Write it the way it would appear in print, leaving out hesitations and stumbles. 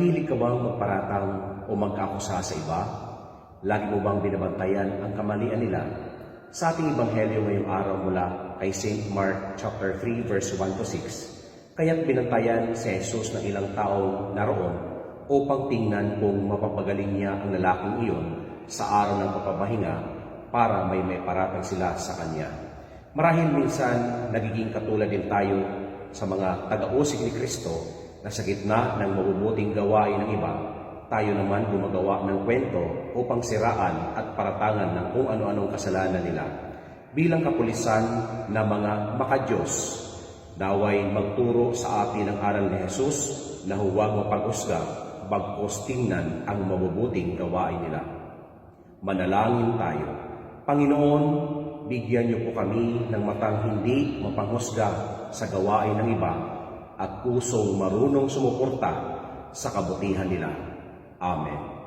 Mahilig ka bang magparatang o magkaakusa sa iba? Lagi mo bang binabantayan ang kamalian nila? Sa ating ebanghelyo ngayong araw mula kay St. Mark chapter 3 verse 1 to 6, kaya't binantayan si Jesus ng ilang taong naroon upang tingnan kung mapapagaling niya ang lalaking iyon sa araw ng papabahinga para may paratang sila sa kanya. Marahil minsan nagiging katulad din tayo sa mga taga-usig ni Kristo na sa gitna ng mabubuting gawain ng iba, tayo naman gumagawa ng kwento upang siraan at paratangan ng kung ano-anong kasalanan nila. Bilang kapulisan na mga makadiyos, naway magturo sa atin ang aral ni Jesus na huwag mapag-usga, bagkus tingnan ang mabubuting gawain nila. Manalangin tayo. Panginoon, bigyan niyo po kami ng matang hindi mapanghusga sa gawain ng iba at pusong marunong sumuporta sa kabutihan nila. Amen.